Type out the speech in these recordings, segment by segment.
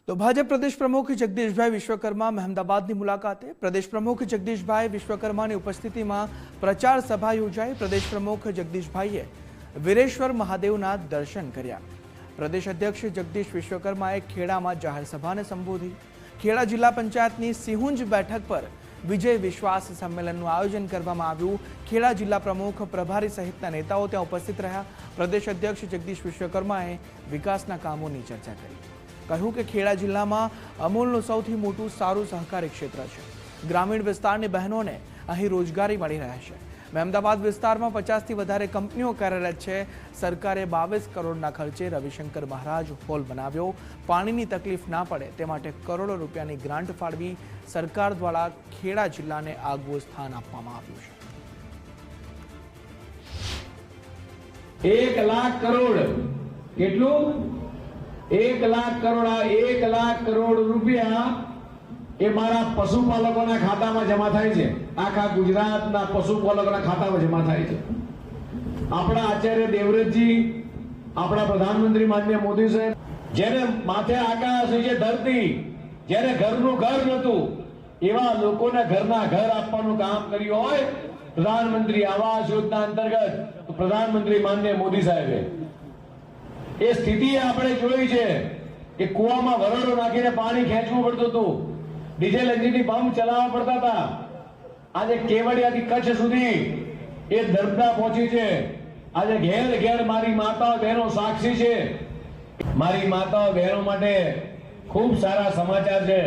तो भाजपा प्रदेश प्रमुख जगदीशभाई विश्वकर्मा अहमदाबादની મુલાકાતે પ્રદેશ પ્રમુખ જગદીશભાઈ વિશ્વકર્માની ઉપસ્થિતિમાં પ્રચાર સભા યોજાઈ। પ્રદેશ પ્રમુખ જગદીશભાઈએ વીરેશ્વર મહાદેવના દર્શન કર્યા। પ્રદેશ અધ્યક્ષ જગદીશ વિશ્વકર્માએ ખેડામાં જાહેર સભાને સંબોધી। ખેડા જિલ્લા પંચાયતની સિહુંજ બેઠક પર વિજય વિશ્વાસ સંમેલનનું આયોજન કરવામાં આવ્યું। ખેડા જિલ્લા પ્રમુખ પ્રભારી સહિતના નેતાઓ ત્યાં ઉપસ્થિત રહ્યા। પ્રદેશ અધ્યક્ષ જગદીશ વિશ્વકર્માએ વિકાસના કામોની ચર્ચા કરી। કહ્યું કે ખેડા જિલ્લામાં અમૂલનું સૌથી મોટું સારું સહકારી ક્ષેત્ર છે। ગ્રામીણ વિસ્તારની બહેનોને અહીં રોજગારી મળી રહે છે। અમદાવાદ વિસ્તારમાં 50થી વધારે કંપનીઓ કાર્યરત છે। સરકારે 22 કરોડના ખર્ચે રવિશંકર મહારાજ હોલ બનાવ્યો। પાણીની તકલીફ ના પડે તે માટે કરોડો રૂપિયાની ગ્રાન્ટ ફાળવી સરકાર દ્વારા ખેડા જિલ્લાને આગવું સ્થાન આપવામાં આવ્યું છે। 1 લાખ કરોડ કેટલું 1 લાખ કરોડ 1 લાખ કરોડ રૂપિયા એ મારા પશુપાલકોના ખાતામાં જમા થાય છે। આખા ગુજરાતના પશુપાલકોના ખાતામાં જમા થાય છે। આપણા આચાર્ય દેવવ્રતજી, આપણા પ્રધાનમંત્રી માનનીય મોદી સાહેબ, જેને માથે આકાશ છે ધરતી, જેને ઘરનું ઘર નહોતું એવા લોકોને ઘરના ઘર આપવાનું કામ કર્યું હોય પ્રધાનમંત્રી આવાસ યોજના અંતર્ગત પ્રધાનમંત્રી માનનીય મોદી સાહેબે એ સ્થિતિ આપણે જોઈ છે કે કુવામાં વરડો નાખીને પાણી ખેંચવું પડતું હતું, ડીઝલ એન્જિનની પંપ ચલાવવા પડતા હતા। આજે કેવડિયાથી કચ્છ સુધી એ દર્દા પહોંચી છે। આજે ઘેર ઘેર મારી માતાઓ બહેનો સાક્ષી છે। મારી માતાઓ બહેનો માટે ખૂબ સારા સમાચાર છે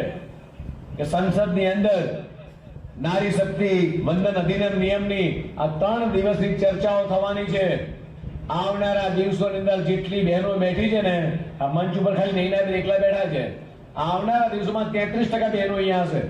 કે સંસદની અંદર નારી શક્તિ વંદન અધિનિયમ નિયમની આ 3 દિવસની ચર્ચાઓ થવાની છે। આવનારા દિવસોની અંદર જેટલી બહેનો બેઠી છે ને, આ મંચ ઉપર ખાલી નહીં એકલા બેઠા છે, આવનારા દિવસોમાં 33% બહેનો અહીંયા હશે।